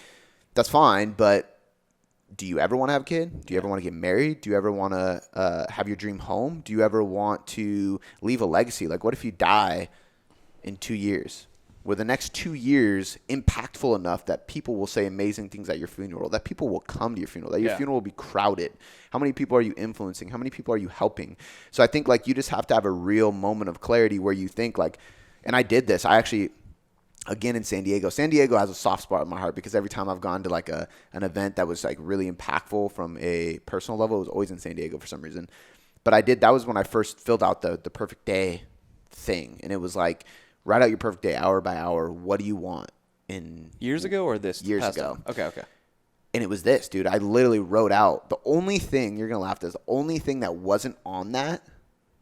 that's fine. But do you ever want to have a kid? Do you ever want to get married? Do you ever want to have your dream home? Do you ever want to leave a legacy? Like, what if you die in 2 years? Were the next 2 years impactful enough that people will say amazing things at your funeral, that people will come to your funeral, that your funeral will be crowded? How many people are you influencing? How many people are you helping? So I think like you just have to have a real moment of clarity where you think like, and I did this. I actually, again, in San Diego has a soft spot in my heart, because every time I've gone to like an event that was like really impactful from a personal level, it was always in San Diego for some reason. But that was when I first filled out the perfect day thing. And it was like, write out your perfect day, hour by hour. What do you want? Years ago or this? Years ago. Okay. And it was this, dude. I literally wrote out the only thing, you're going to laugh at this, the only thing that wasn't on that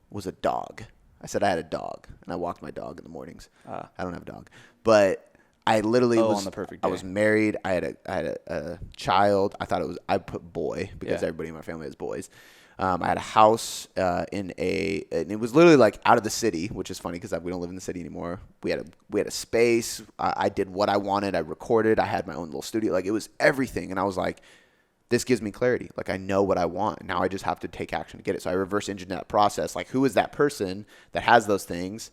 was a dog. I said I had a dog, and I walked my dog in the mornings. I don't have a dog. But I literally on the perfect day. I was married. I had a child. I put boy, because everybody in my family has boys. I had a house and it was literally like out of the city, which is funny because we don't live in the city anymore. We had a space. I did what I wanted. I recorded. I had my own little studio. Like, it was everything. And I was like, this gives me clarity. Like, I know what I want. Now I just have to take action to get it. So I reverse engineered that process. Like, who is that person that has those things?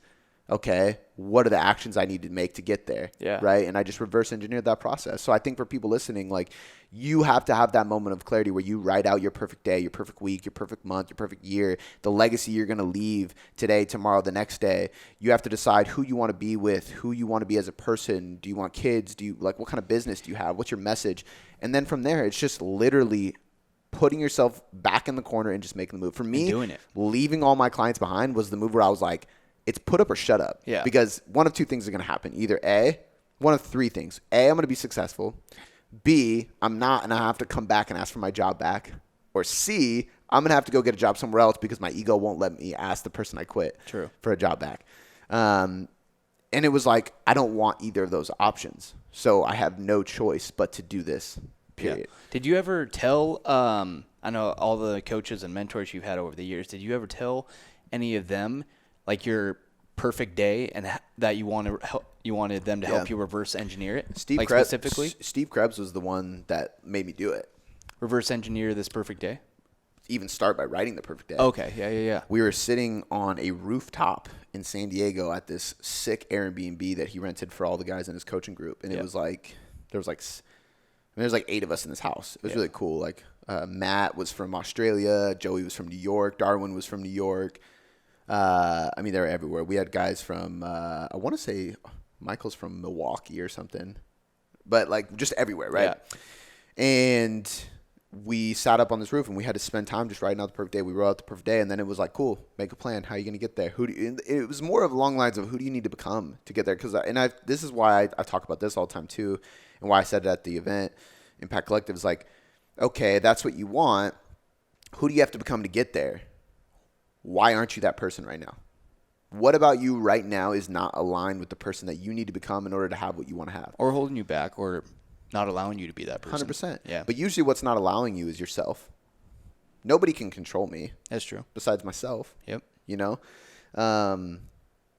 Okay, what are the actions I need to make to get there? Yeah. Right. And I just reverse engineered that process. So I think for people listening, like, you have to have that moment of clarity where you write out your perfect day, your perfect week, your perfect month, your perfect year, the legacy you're going to leave today, tomorrow, the next day. You have to decide who you want to be with, who you want to be as a person. Do you want kids? What kind of business do you have? What's your message? And then from there, it's just literally putting yourself back in the corner and just making the move. For me, doing it. Leaving all my clients behind was the move where I was like, it's put up or shut up. Yeah. Because one of two things are going to happen. Either one of three things. A, I'm going to be successful. B, I'm not, and I have to come back and ask for my job back. Or C, I'm going to have to go get a job somewhere else because my ego won't let me ask the person I quit for a job back. And it was like, I don't want either of those options. So I have no choice but to do this, period. Yeah. Did you ever tell, I know all the coaches and mentors you've had over the years, did you ever tell any of them, like your perfect day and that you wanted them to help you reverse engineer it? Specifically? Steve Krebs was the one that made me do it. Reverse engineer this perfect day? Even start by writing the perfect day. Okay, yeah. We were sitting on a rooftop in San Diego at this sick Airbnb that he rented for all the guys in his coaching group, and it was like there was like 8 of us in this house. It was really cool. Like Matt was from Australia, Joey was from New York, Darwin was from New York. I mean, they were everywhere. We had guys from I want to say Michael's from Milwaukee or something, but like just everywhere, right? Yeah. And we sat up on this roof and we had to spend time just writing out the perfect day. We wrote out the perfect day, and then it was like, cool, make a plan. How are you going to get there? It was more of along lines of who do you need to become to get there? This is why I talk about this all the time too, and why I said it at the event, Impact Collective, is like, okay, that's what you want. Who do you have to become to get there? Why aren't you that person right now? What about you right now is not aligned with the person that you need to become in order to have what you want to have? Or holding you back, or not allowing you to be that person. 100%. Yeah. But usually what's not allowing you is yourself. Nobody can control me. That's true. Besides myself. Yep. You know?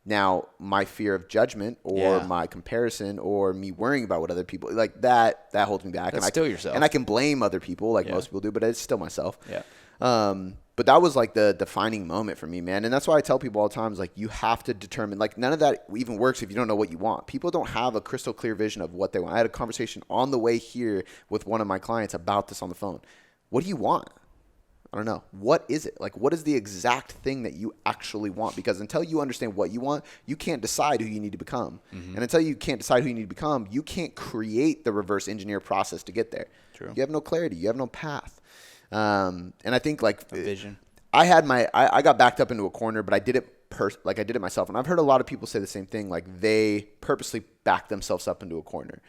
Now, my fear of judgment or my comparison or me worrying about what other people, like that holds me back. That's still yourself. And I can blame other people like most people do, but it's still myself. Yeah. But that was like the defining moment for me, man. And that's why I tell people all the time, is like, you have to determine, like, none of that even works if you don't know what you want. People don't have a crystal clear vision of what they want. I had a conversation on the way here with one of my clients about this on the phone. What do you want? I don't know. What is it? Like, what is the exact thing that you actually want? Because until you understand what you want, you can't decide who you need to become. Mm-hmm. And until you can't decide who you need to become, you can't create the reverse engineer process to get there. True. You have no clarity. You have no path. And I think like a vision. I got backed up into a corner, but I did it I did it myself. And I've heard a lot of people say the same thing. Like, they purposely back themselves up into a corner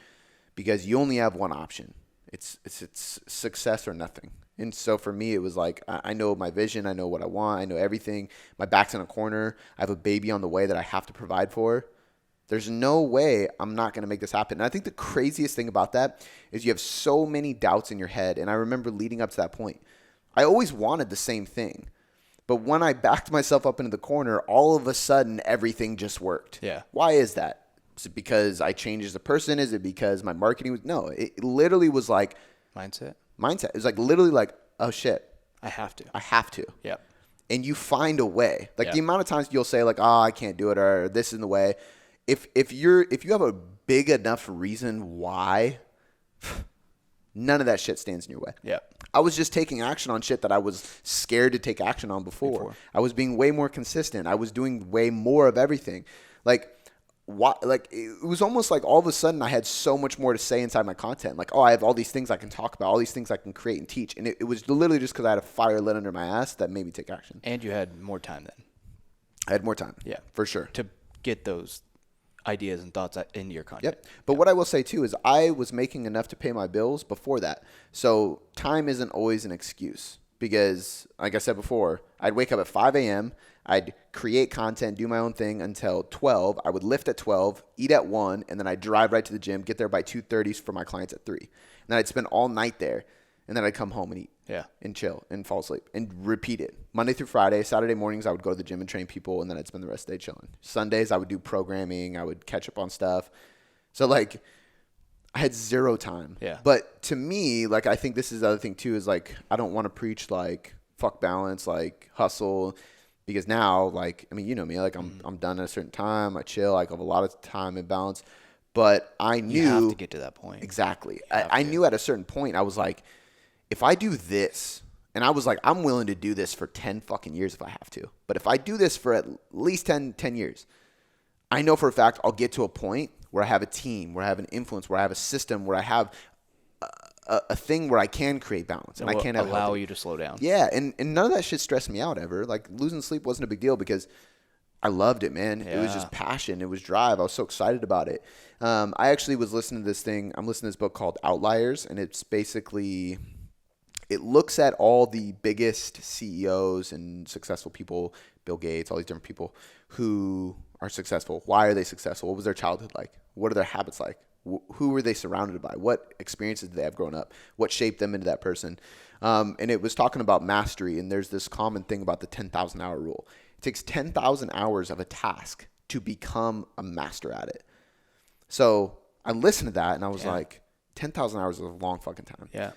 because you only have one option. It's success or nothing. And so for me, it was like, I know my vision. I know what I want. I know everything. My back's in a corner. I have a baby on the way that I have to provide for. There's no way I'm not going to make this happen. And I think the craziest thing about that is you have so many doubts in your head. And I remember leading up to that point, I always wanted the same thing. But when I backed myself up into the corner, all of a sudden, everything just worked. Yeah. Why is that? Is it because I changed as a person? Is it because my marketing was? No, it literally was like mindset. It was like literally like, oh shit, I have to. Yeah. And you find a way. Like the amount of times you'll say like, oh, I can't do it, or this is in the way. If you have a big enough reason why, none of that shit stands in your way. Yeah. I was just taking action on shit that I was scared to take action on before. I was being way more consistent. I was doing way more of everything. Like it was almost like all of a sudden I had so much more to say inside my content. Like, oh, I have all these things I can talk about, all these things I can create and teach. And it was literally just because I had a fire lit under my ass that made me take action. And you had more time then. I had more time. Yeah. For sure. To get those ideas and thoughts into your content. Yep. But what I will say too is I was making enough to pay my bills before that. So time isn't always an excuse because, like I said before, I'd wake up at 5 a.m., I'd create content, do my own thing until 12. I would lift at 12, eat at 1, and then I'd drive right to the gym, get there by 2:30 for my clients at 3. And then I'd spend all night there, and then I'd come home and eat and chill and fall asleep and repeat it. Monday through Friday. Saturday mornings, I would go to the gym and train people, and then I'd spend the rest of the day chilling. Sundays, I would do programming. I would catch up on stuff. So, like, I had zero time. Yeah. But to me, like, I think this is the other thing, too, is, like, I don't want to preach, like, fuck balance, like, hustle. Because now, like, I mean, you know me, like, I'm done at a certain time. I chill. I have a lot of time and balance. But I knew. You have to get to that point. Exactly. I knew at a certain point, I was like, if I do this, and I was like, I'm willing to do this for 10 fucking years if I have to. But if I do this for at least 10 years, I know for a fact I'll get to a point where I have a team, where I have an influence, where I have a system, where I have a thing where I can create balance. And I can allow you to slow down. Yeah, and none of that shit stressed me out ever. Like, losing sleep wasn't a big deal because I loved it, man. Yeah. It was just passion. It was drive. I was so excited about it. I actually was listening to this thing. I'm listening to this book called Outliers, and it's basically, it looks at all the biggest CEOs and successful people, Bill Gates, all these different people who are successful. Why are they successful? What was their childhood like? What are their habits like? Who were they surrounded by? What experiences did they have growing up? What shaped them into that person? And it was talking about mastery, and there's this common thing about the 10,000 hour rule. It takes 10,000 hours of a task to become a master at it. So I listened to that, and I was like, 10,000 hours is a long fucking time. Yeah.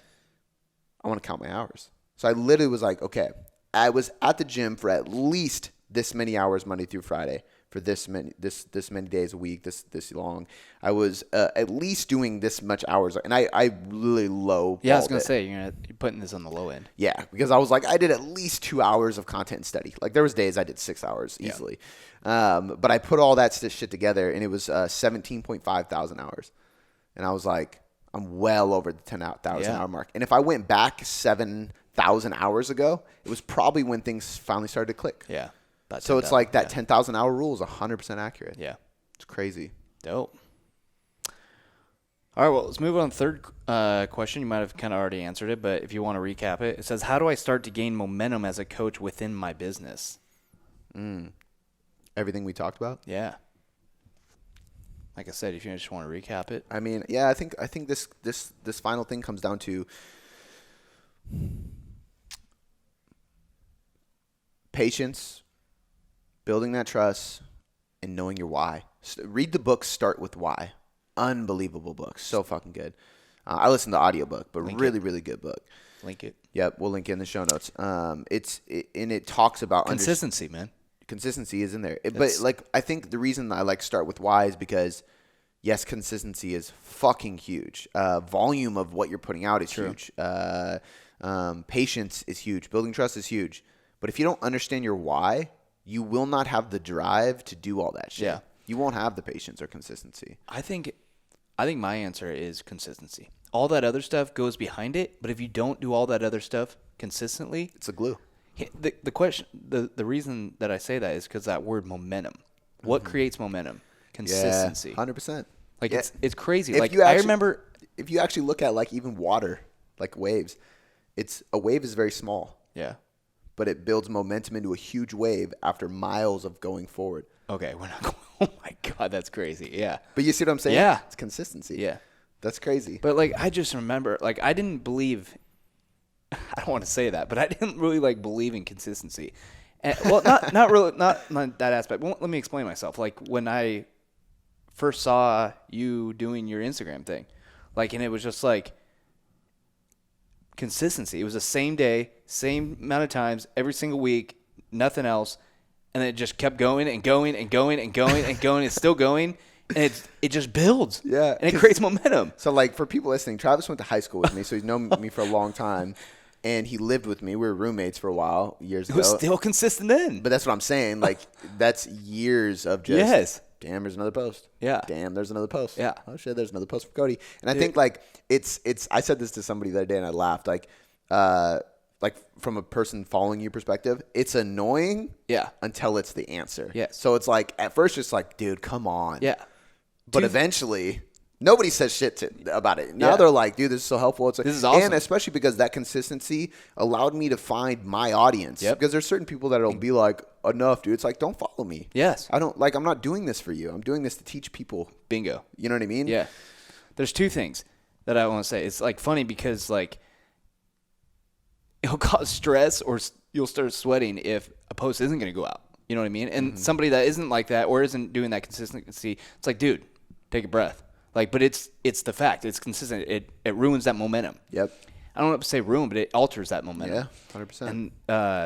I want to count my hours. So I literally was like, okay, I was at the gym for at least this many hours Monday through Friday for this many days a week, this long. I was at least doing this much hours, and I really low. Yeah, I was gonna say you're putting this on the low end. Yeah, because I was like, I did at least 2 hours of content and study. Like there was days I did 6 hours easily, but I put all that shit together, and it was 17.5 thousand hours, and I was like, I'm well over the 10,000 hour mark. And if I went back 7,000 hours ago, it was probably when things finally started to click. Yeah. So it's like that 10,000 hour rule is 100% accurate. Yeah. It's crazy. Dope. All right, well, let's move on to the third question. You might have kind of already answered it, but if you want to recap it, it says, how do I start to gain momentum as a coach within my business? Everything we talked about? Yeah. Like I said, if you just want to recap it. I mean, yeah, I think this final thing comes down to patience, building that trust, and knowing your why. Read the book Start With Why. Unbelievable book. So fucking good. I listened to the audiobook, but really good book. Link it. Yep, we'll link it in the show notes. And it talks about consistency, man. Consistency is in there. But like I think the reason I like Start With Why is because yes, consistency is fucking huge. Volume of what you're putting out is huge. Patience is huge. Building trust is huge. But if you don't understand your why, you will not have the drive to do all that shit. Yeah. You won't have the patience or consistency. I think my answer is consistency. All that other stuff goes behind it, but if you don't do all that other stuff consistently, it's a glue. The question, the reason that I say that is because that word momentum. What creates momentum? Consistency. Yeah, 100%. Like it's crazy. If like you actually, I remember, if you actually look at like even water, like waves, a wave is very small. Yeah. But it builds momentum into a huge wave after miles of going forward. Okay, we're not going. Oh my God, that's crazy. Yeah. But you see what I'm saying? Yeah. It's consistency. Yeah. That's crazy. But like I just remember, like I didn't believe. I don't want to say that, but I didn't really like believe in consistency. And, well, not really, not that aspect. Well, let me explain myself. Like when I first saw you doing your Instagram thing, like, and it was just like consistency. It was the same day, same amount of times, every single week, nothing else. And it just kept going and going and going and going and going. It's still going. And it just builds. Yeah. And it creates momentum. So, like, for people listening, Travis went to high school with me, so he's known me for a long time. And he lived with me. We were roommates for a while, years ago. It was still consistent then. But that's what I'm saying. Like, that's years of just, damn, there's another post. Yeah. Damn, there's another post. Yeah. Oh, shit, there's another post for Cody. And I think, like, it's I said this to somebody the other day, and I laughed. Like from a person following you perspective, it's annoying until it's the answer. Yeah. So it's like, at first, just like, dude, come on. Yeah. But eventually, nobody says shit about it. Now they're like, dude, this is so helpful. It's like, this is awesome. And especially because that consistency allowed me to find my audience. Yep. Because there's certain people that'll be like, enough, dude. It's like, don't follow me. Yes. I'm not doing this for you. I'm doing this to teach people. Bingo. You know what I mean? Yeah. There's two things that I want to say. It's like funny because like it'll cause stress or you'll start sweating if a post isn't going to go out. You know what I mean? And somebody that isn't like that or isn't doing that consistency, it's like, dude, take a breath. Like, but it's the fact. It's consistent. It ruins that momentum. Yep. I don't want to say ruin, but it alters that momentum. Yeah, 100%. And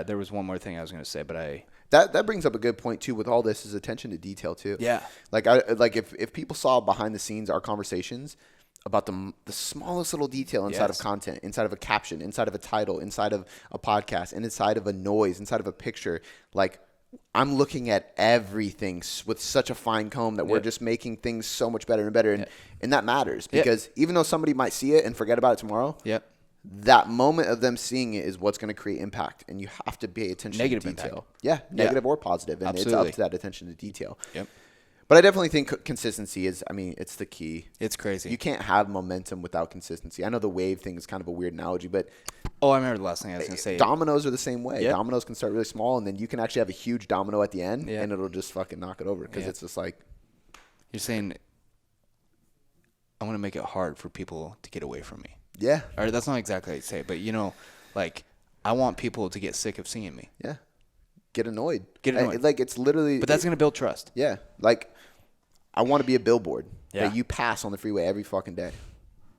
there was one more thing I was going to say, but that brings up a good point too. With all this, is attention to detail too. Yeah. Like if people saw behind the scenes our conversations about the smallest little detail inside of content, inside of a caption, inside of a title, inside of a podcast, and inside of a noise, inside of a picture, like. I'm looking at everything with such a fine comb that we're just making things so much better and better. And that matters because even though somebody might see it and forget about it tomorrow, that moment of them seeing it is what's going to create impact, and you have to pay attention Negative to detail. impact. Yeah, negative or positive, and Absolutely. it's up to that attention to detail. Yep. But I definitely think consistency is, it's the key. It's crazy. You can't have momentum without consistency. I know the wave thing is kind of a weird analogy, but I remember the last thing I was going to say. Dominoes are the same way. Yep. Dominoes can start really small, and then you can actually have a huge domino at the end, Yep. and it'll just fucking knock it over because it's just like. You're saying I want to make it hard for people to get away from me. Yeah. Or that's not exactly how you say it, but I want people to get sick of seeing me. Yeah. Get annoyed. It's literally. But that's going to build trust. Yeah. Like, I want to be a billboard Yeah. that you pass on the freeway every fucking day.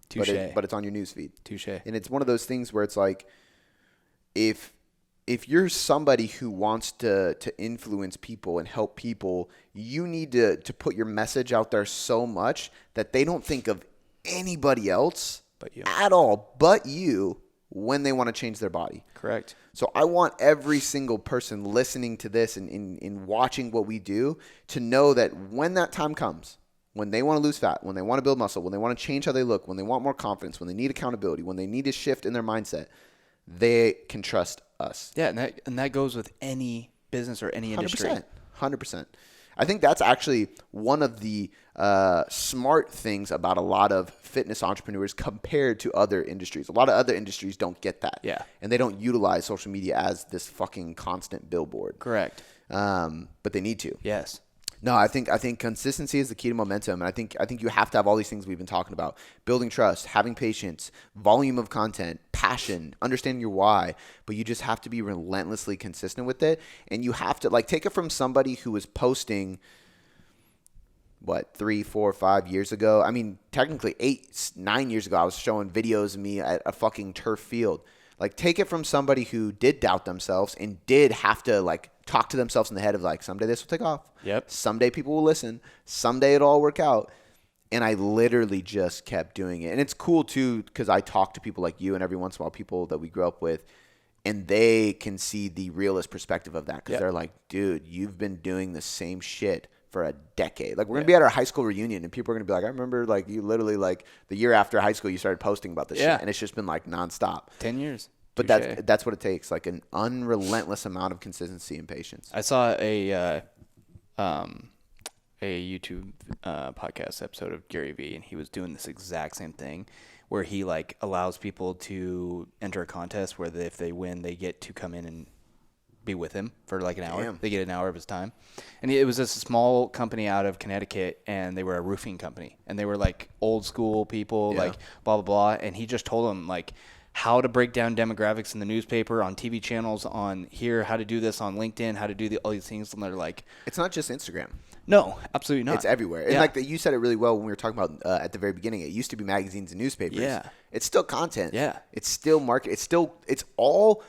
Touche. But it's on your newsfeed. Touche. And it's one of those things where it's like, if you're somebody who wants to influence people and help people, you need to put your message out there so much that they don't think of anybody else But you. at all but you when they want to change their body. Correct. So I want every single person listening to this and in watching what we do to know that when that time comes, when they want to lose fat, when they want to build muscle, when they want to change how they look, when they want more confidence, when they need accountability, when they need a shift in their mindset, they can trust us. Yeah, and that goes with any business or any industry. 100%. I think that's actually one of the smart things about a lot of fitness entrepreneurs compared to other industries. A lot of other industries don't get that. Yeah. And they don't utilize social media as this fucking constant billboard. Correct. But they need to. Yes. No, I think consistency is the key to momentum, and I think you have to have all these things we've been talking about: building trust, having patience, volume of content, passion, understanding your why. But you just have to be relentlessly consistent with it, and you have to take it from somebody who was posting 3, 4, 5 years ago. I mean, technically 8, 9 years ago, I was showing videos of me at a fucking turf field. Take it from somebody who did doubt themselves and did have to talk to themselves in the head of someday this will take off. Yep. Someday people will listen. Someday it'll all work out. And I literally just kept doing it. And it's cool too because I talk to people like you and every once in a while people that we grew up with, and they can see the realist perspective of that because they're like, dude, you've been doing the same shit for a decade. We're going to be at our high school reunion and people are going to be like, I remember you literally the year after high school you started posting about this shit, and it's just been nonstop. 10 years. But Touché. that's what it takes, an unrelentless amount of consistency and patience. I saw a YouTube podcast episode of Gary Vee, and he was doing this exact same thing where he allows people to enter a contest where if they win, they get to come in and be with him for an hour. Damn. They get an hour of his time. And it was just a small company out of Connecticut, and they were a roofing company. And they were old school people, blah, blah, blah. And he just told them, how to break down demographics in the newspaper, on TV channels, on here, how to do this on LinkedIn, how to do all these things. And they're like, it's not just Instagram. no, absolutely not. It's everywhere. Yeah. And you said it really well when we were talking about at the very beginning. It used to be magazines and newspapers. Yeah. It's still content. Yeah. It's still market. It's all,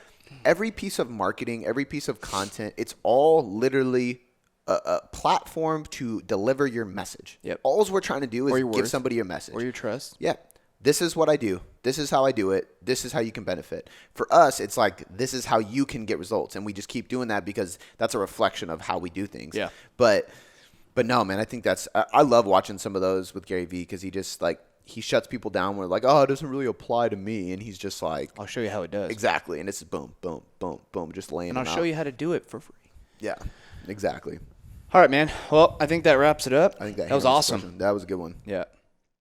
every piece of marketing, every piece of content, it's all literally a platform to deliver your message. Yep. All we're trying to do is give worth. somebody your message. Or your trust. Yeah. This is what I do. This is how I do it. This is how you can benefit. For us, it's this is how you can get results. And we just keep doing that because that's a reflection of how we do things. Yeah. But no, man, I think I love watching some of those with Gary Vee because he just he shuts people down where it doesn't really apply to me. And he's just I'll show you how it does. Exactly. And it's boom, boom, boom, boom, just laying And them I'll out. show you how to do it for free. Yeah, exactly. All right, man. Well, I think that wraps it up. I think that was awesome. That was a good one. Yeah.